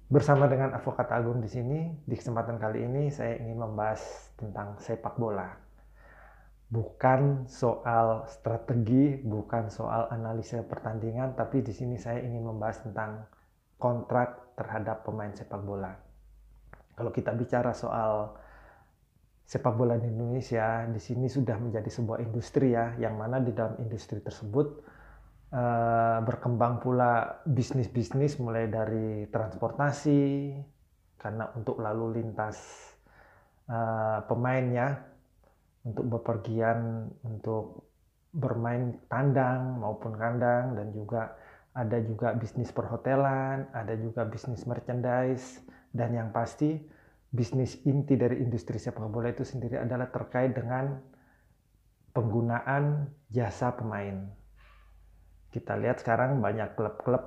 Bersama dengan Advokat Agung di sini, di kesempatan kali ini saya ingin membahas tentang sepak bola. Bukan soal strategi, bukan soal analisa pertandingan, tapi di sini saya ingin membahas tentang kontrak terhadap pemain sepak bola. Kalau kita bicara soal sepak bola di Indonesia, di sini sudah menjadi sebuah industri ya, yang mana di dalam industri tersebut berkembang pula bisnis-bisnis mulai dari transportasi, karena untuk lalu lintas pemainnya, untuk bepergian, untuk bermain tandang maupun kandang, dan juga ada juga bisnis perhotelan, ada juga bisnis merchandise, dan yang pasti bisnis inti dari industri sepak bola itu sendiri adalah terkait dengan penggunaan jasa pemain. Kita lihat sekarang banyak klub-klub,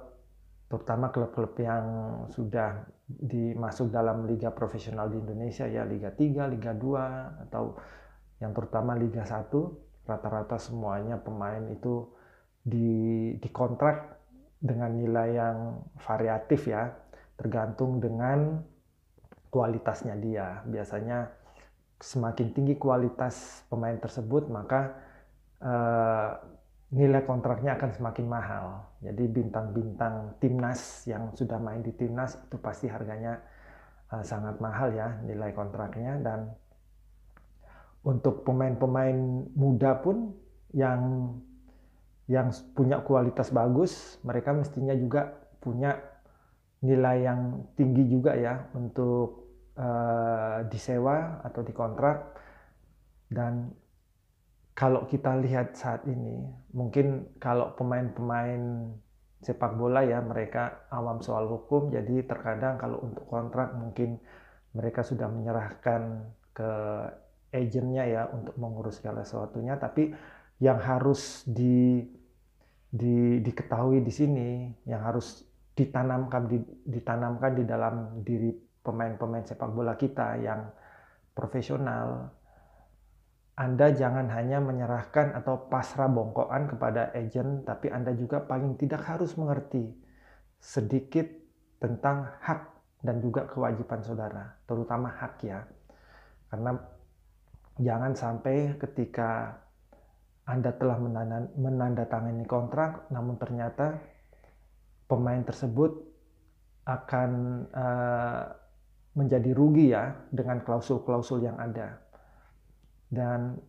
terutama klub-klub yang sudah dimasuk dalam liga profesional di Indonesia ya, Liga 3, Liga 2, atau yang terutama Liga 1, rata-rata semuanya pemain itu dikontrak dengan nilai yang variatif ya, tergantung dengan kualitasnya dia. Biasanya semakin tinggi kualitas pemain tersebut, maka eh, nilai kontraknya akan semakin mahal. Jadi bintang-bintang timnas yang sudah main di timnas itu pasti harganya sangat mahal ya nilai kontraknya. Dan untuk pemain-pemain muda pun yang punya kualitas bagus, mereka mestinya juga punya nilai yang tinggi juga ya untuk disewa atau dikontrak. Dan kalau kita lihat saat ini, mungkin kalau pemain-pemain sepak bola ya, mereka awam soal hukum, jadi terkadang kalau untuk kontrak mungkin mereka sudah menyerahkan ke agennya ya untuk mengurus segala sesuatunya. Tapi yang harus diketahui di sini, yang harus ditanamkan di dalam diri pemain-pemain sepak bola kita yang profesional, Anda jangan hanya menyerahkan atau pasrah bongkoan kepada agen, tapi Anda juga paling tidak harus mengerti sedikit tentang hak dan juga kewajiban saudara, terutama hak ya. Karena jangan sampai ketika Anda telah menandatangani kontrak, namun ternyata pemain tersebut akan menjadi rugi ya dengan klausul-klausul yang ada. Dan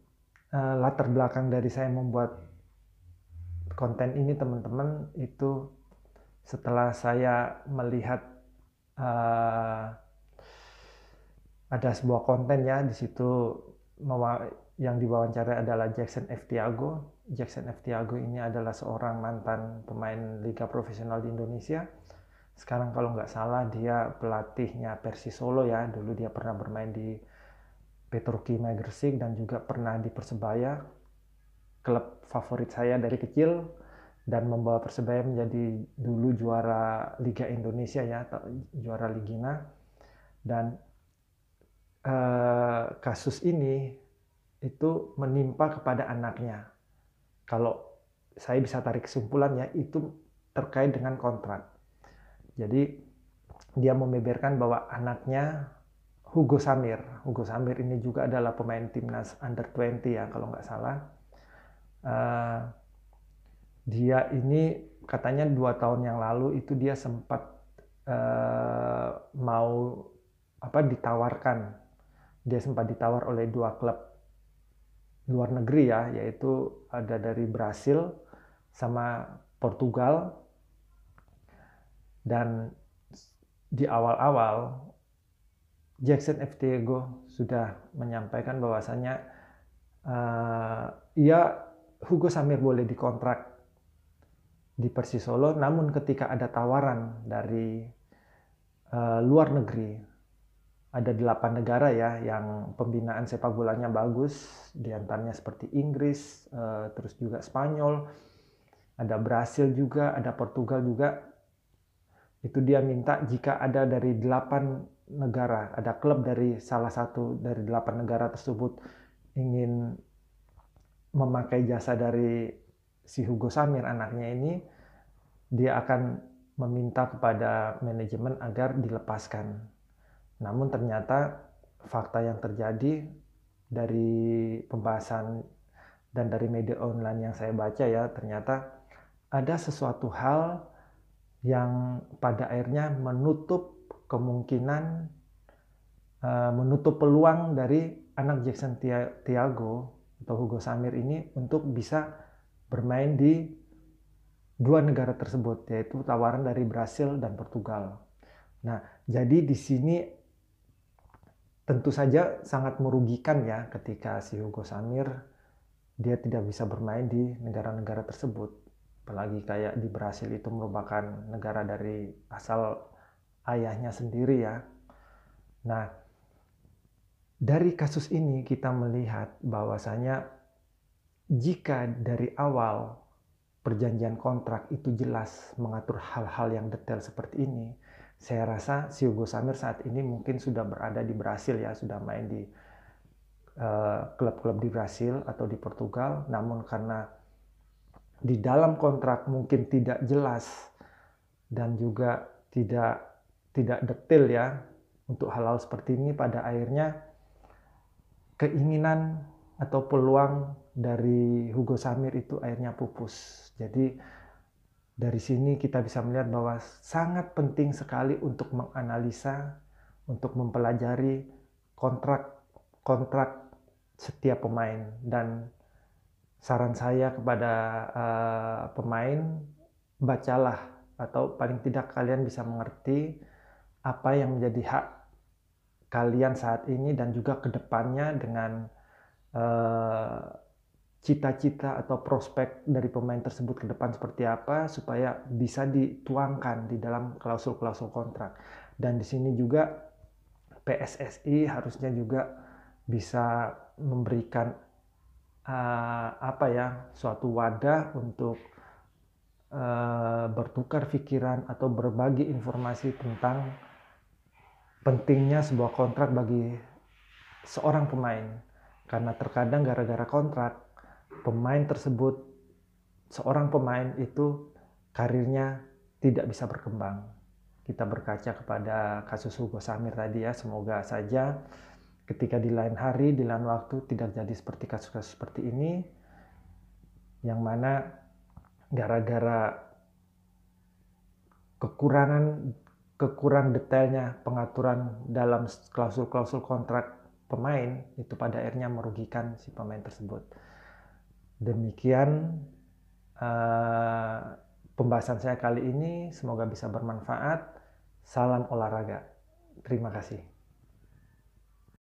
latar belakang dari saya membuat konten ini teman-teman itu setelah saya melihat ada sebuah konten ya di situ, yang diwawancara adalah Jackson F. Tiago. Jackson F. Tiago ini adalah seorang mantan pemain liga profesional di Indonesia. Sekarang kalau nggak salah dia pelatihnya Persis Solo ya. Dulu dia pernah bermain di Petrokimia Gresik dan juga pernah di Persebaya, klub favorit saya dari kecil, dan membawa Persebaya menjadi dulu juara Liga Indonesia ya, juara Ligina. Dan kasus ini itu menimpa kepada anaknya. Kalau saya bisa tarik kesimpulannya, itu terkait dengan kontrak. Jadi dia membeberkan bahwa anaknya Hugo Samir ini juga adalah pemain timnas under 20 ya kalau nggak salah. Dia ini katanya 2 tahun yang lalu itu dia sempat mau ditawarkan. Dia sempat ditawar oleh 2 klub luar negeri ya, yaitu ada dari Brasil sama Portugal. Dan di awal-awal Jackson F. Tiago sudah menyampaikan bahwasanya Hugo Samir boleh dikontrak di Persis Solo, namun ketika ada tawaran dari luar negeri, ada 8 negara ya yang pembinaan sepak bolanya bagus, diantaranya seperti Inggris, terus juga Spanyol, ada Brasil juga, ada Portugal juga. Itu dia minta jika ada dari 8 negara, ada klub dari salah satu dari 8 negara tersebut ingin memakai jasa dari si Hugo Samir anaknya ini, dia akan meminta kepada manajemen agar dilepaskan. Namun ternyata fakta yang terjadi dari pembahasan dan dari media online yang saya baca ya, ternyata ada sesuatu hal yang pada akhirnya menutup kemungkinan, menutup peluang dari anak Jackson Thiago atau Hugo Samir ini untuk bisa bermain di dua negara tersebut, yaitu tawaran dari Brasil dan Portugal. Nah, jadi di sini tentu saja sangat merugikan ya ketika si Hugo Samir dia tidak bisa bermain di negara-negara tersebut. Apalagi kayak di Brasil itu merupakan negara dari asal ayahnya sendiri ya. Nah, dari kasus ini kita melihat bahwasanya jika dari awal perjanjian kontrak itu jelas mengatur hal-hal yang detail seperti ini, saya rasa si Hugo Samir saat ini mungkin sudah berada di Brasil ya, sudah main di klub-klub di Brasil atau di Portugal. Namun karena di dalam kontrak mungkin tidak jelas dan juga tidak detail ya untuk hal-hal seperti ini, pada akhirnya keinginan atau peluang dari Hugo Samir itu akhirnya pupus. Jadi dari sini kita bisa melihat bahwa sangat penting sekali untuk menganalisa, untuk mempelajari kontrak setiap pemain. Dan saran saya kepada pemain, bacalah atau paling tidak kalian bisa mengerti apa yang menjadi hak kalian saat ini dan juga kedepannya dengan cita-cita atau prospek dari pemain tersebut ke depan seperti apa, supaya bisa dituangkan di dalam klausul-klausul kontrak. Dan di sini juga PSSI harusnya juga bisa memberikan suatu wadah untuk bertukar pikiran atau berbagi informasi tentang pentingnya sebuah kontrak bagi seorang pemain. Karena terkadang gara-gara kontrak, seorang pemain itu karirnya tidak bisa berkembang. Kita berkaca kepada kasus Hugo Samir tadi ya, semoga saja ketika di lain hari, di lain waktu tidak jadi seperti kasus-kasus seperti ini, yang mana gara-gara kekurangan detailnya pengaturan dalam klausul-klausul kontrak pemain itu pada akhirnya merugikan si pemain tersebut. Demikian pembahasan saya kali ini, semoga bisa bermanfaat. Salam olahraga. Terima kasih.